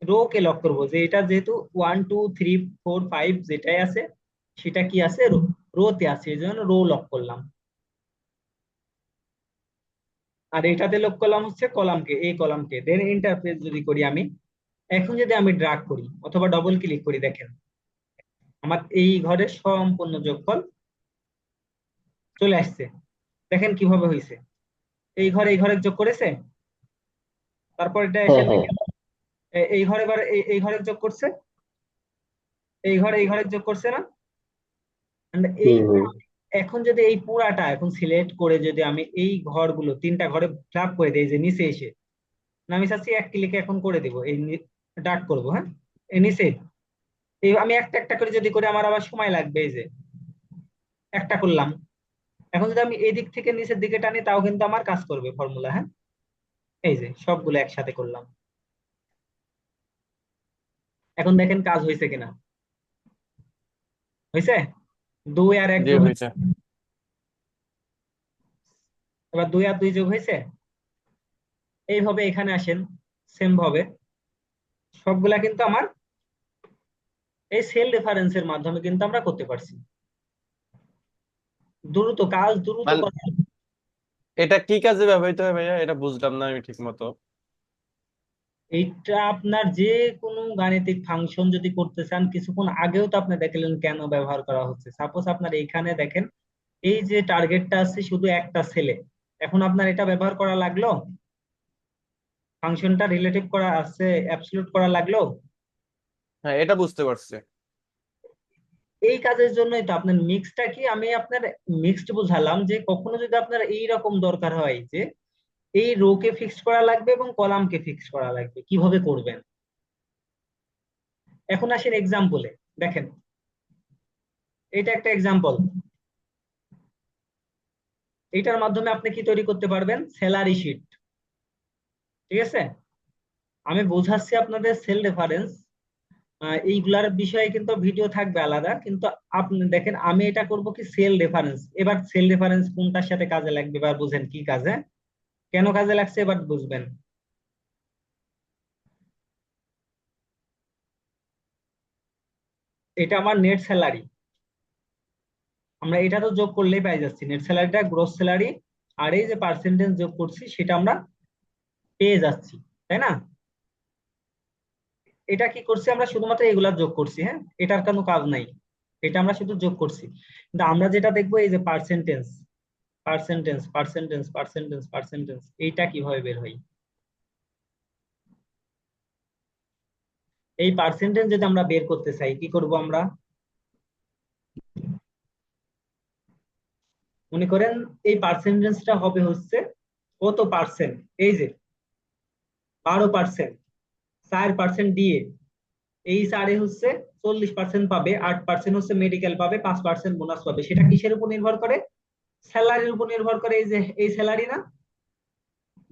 রো কে লক করব, যে এটা যেহেতু 1 2 3 4 5 যেটাই আছে সেটা কি আছে? রোতে আছে, এই জন্য রো লক করলাম। আর এটাতে লক করলাম হচ্ছে কলামকে, এই কলামকে। দেন ইন্টারফেস যদি করি আমি, এখন যদি আমি ড্রাগ করি অথবা ডবল ক্লিক করি, দেখেন আমার এই ঘরের সম্পূর্ণ যোগফল চলে আসছে। দেখেন কিভাবে হয়েছে, এই ঘরে যোগ করেছে, তারপর এটা এসে হ্যাঁ, হ্যাঁ। দেখেন এই ঘরে এবার এই ঘরে যোগ করছে, এই ঘরে যোগ করছে না? And এই হুম, হুম। এখন যদি এই পুরাটা এখন সিলেক্ট করে যদি আমি এই ঘরগুলো 3টা ঘরে ট্যাপ করে দিই, যে নিচে এসে, না আমি চাচ্ছি এক ক্লিকে এখন করে দিব, এই ডাক করব, হ্যাঁ, এই নিচে এই আমি একটা একটা করে যদি করে আমার আবার সময় লাগবে, এই যে একটা করলাম। এখন যদি আমি এই দিক থেকে নিচের দিকে টানি, তাও কিন্তু আমার কাজ করবে ফর্মুলা, হ্যাঁ। এই যে সবগুলো একসাথে করলাম, এখন দেখেন কাজ হয়েছে কিনা। হয়েছে, 2 আর 1 জি যোগ হয়েছে। হয়েছে। এবার 2 আর 2 যোগ হয়েছে। এইভাবে এখানে আসেন, সেম ভাবে সবগুলা কিন্তু আমার এই সেল রেফারেন্সের মাধ্যমে কিন্তু আমরা করতে পারছি। দ্রুত কাজ, দ্রুত মানে করা। এটা কি কাজে ব্যবহৃত হয় ভাইয়া? এটা বুঝলাম না আমি ঠিক মতো। এইটা আপনার যে কোনো গাণিতিক ফাংশন যদি করতে চান, কিছুক্ষণ আগেও তো আপনি দেখলেন কেন ব্যবহার করা হচ্ছে। সাপোজ আপনার এইখানে দেখেন, এই যে টার্গেটটা আছে শুধু একটা সেলে, এখন আপনার এটা ব্যবহার করা লাগলো, ফাংশনটা রিলেটিভ করা আছে, অ্যাবসলিউট করা লাগলো। হ্যাঁ, এটা বুঝতে পারছি। এই কাজের জন্যই তো আপনার মিক্সটা কি, আমি আপনার মিক্সড বুঝালাম, যে কখনো যদি আপনার এই রকম দরকার হয় যে এই রো কে ফিক্স করা লাগবে এবং কলামকে ফিক্স করা লাগবে, কিভাবে করবেন? এখন আসেন এক্সাম্পলে, দেখেন এটা একটা এক্সাম্পল। এটার মাধ্যমে আপনি কি তৈরি করতে পারবেন? Salary sheet. ঠিক আছে, আমি বোঝাচ্ছি আপনাদের সেল রেফারেন্স, এইগুলার বিষয়ে কিন্তু ভিডিও থাকবে আলাদা, কিন্তু আপনি দেখেন আমি এটা করব কি সেল রেফারেন্স। এবার সেল রেফারেন্স কোনটার সাথে কাজে লাগবে এবার বুঝেন, কি কাজে, কেন কাজে লাগছে এবার বুঝবেন। এটা আমার নেট স্যালারি, আমরা এটা তো যোগ করলেই পাই যাচ্ছি নেট স্যালারিটা, গ্রোস স্যালারি, আর এই যে পার্সেন্টেজ যোগ করছি সেটা আমরা পেয়ে যাচ্ছি, তাই না? এটা কি করছি আমরা? শুধুমাত্র এগুলা যোগ করছি, হ্যাঁ, এটার কোনো কাজ নাই, এটা আমরা শুধু যোগ করছি। কিন্তু আমরা যেটা দেখবো এই যে পার্সেন্টেজ, পার্সেন্টেজ, এইটা কিভাবে বের হয়। এই পার্সেন্টেজ যদি আমরা বের করতে চাই, কি করব আমরা? মনে করেন এই পার্সেন্টেজটা হবে হচ্ছে কত পার্সেন্ট, এই যে 12%, 4% দিয়ে এই সারে হচ্ছে 40% পাবে, 8% হচ্ছে মেডিকেল পাবে, 5% বোনাস পাবে। সেটা কিসের উপর নির্ভর করে? স্যালারির উপর নির্ভর করে, এই যে এই স্যালারি না?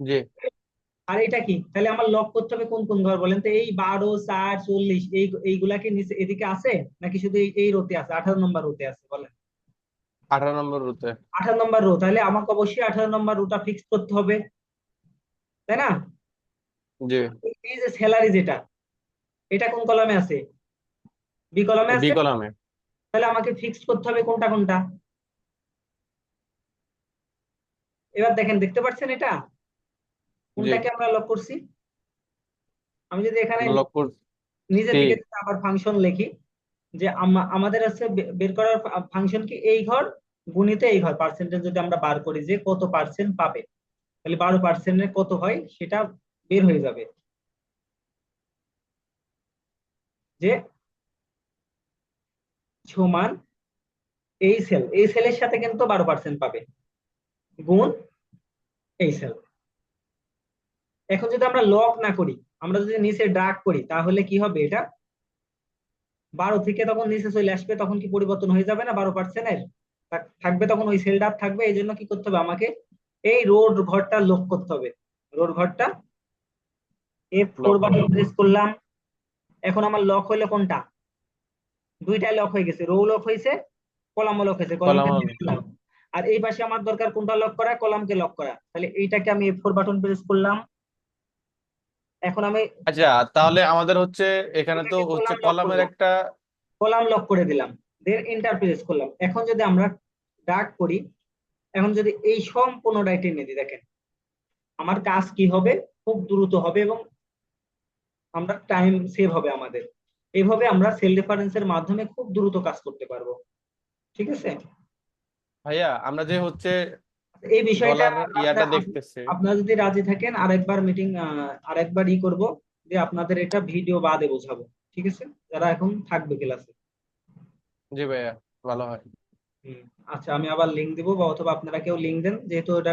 জি, আর এটা কি তাহলে আমার লক করতে হবে কোন কোন ঘর বলেন তো? এই 12 4 40 এইগুলাকে নিচে এদিকে আছে, নাকি শুধু এই রোতে আছে, 18 নম্বর রোতে আছে বলেন? 18 নম্বর রুতে। 18 নম্বর রো, তাহলে আমাকে অবশ্যই 18 নম্বর রোটা ফিক্স করতে হবে, তাই না? জি, এই যে স্যালারি যেটা, এটা কোন কলামে আছে? বি কলামে বি আছে। কলামে। তাহলে আমাকে ফিক্সড করতে হবে কোনটা কোনটা। এবার দেখেন, দেখতে পাচ্ছেন এটা জি, কোনটাকে আমরা লক করছি? আমি যদি এখানে আমরা লক করছি। নিজের দিকে যদি আবার ফাংশন লিখি, যে আমাদের আছে বের করার ফাংশন কি, এই ঘর গুণিত এই ঘর, পার্সেন্টেজ যদি আমরা বার করি যে কত পার্সেন্ট পাবে, তাহলে 12%-এর কত হয় সেটা বের হয়ে যাবে, যে সমান এই সেলের সাথে কিন্তু 12% পাবে গুণ এই সেল। এখন যদি আমরা লক না করি, আমরা যদি নিচে ড্রাগ করি, তাহলে কি হবে? এটা 12 থেকে তখন নিচে চলে আসবে, তখন কি পরিবর্তন হয়ে যাবে না 12%-এর? থাকবে তখন ওই সেলটা থাকবে। এই জন্য কি করতে হবে আমাকে? এই রোড ঘরটা লক করতে হবে। রোড ঘরটা F4 লক বাটন প্রেস করলাম। এখন আমার লক হইলো কোনটা? দুইটাই লক হয়ে গেছে, রো লক হয়েছে, কলামও লক হয়েছে, কলামটা কলাম। দিয়ে দিলাম। আর এই পাশে আমার দরকার কোনটা লক করা? কলামকে লক করা। তাহলে এইটাকে আমি F4 বাটন প্রেস করলাম। এখন আমি আচ্ছা, তাহলে আমাদের হচ্ছে এখানে তো এটাকে হচ্ছে কলাম লক কলামের করবো, একটা কলাম লক করে দিলাম, দেন এন্টার প্রেস করলাম। এখন যদি আমরা ডাক করি, এখন যদি এই সম্পূর্ণটাই টেনে দিই, দেখেন আমার কাজ কি হবে? খুব দ্রুত হবে এবং আমরা টাইম সেভ হবে আমাদের। এইভাবে আমরা সেল রেফারেন্সের মাধ্যমে খুব দ্রুত কাজ করতে পারবো। ঠিক আছে? ভাইয়া, আমরা যে হচ্ছে এই বিষয়টা ডলার ইয়াটা আপনার দেখতেছি। আপনারা যদি রাজি থাকেন, আরেকবার মিটিং, আরেকবার করব, যে আপনাদের এটা ভিডিও বাদে বোঝাবো। ঠিক আছে? যারা এখন থাকবে ক্লাসে। জি ভাইয়া, ভালো হয়। আচ্ছা, আমি আবার লিংক দিব, বা অথবা আপনারা কেউ লিংক দেন, যেহেতু এটা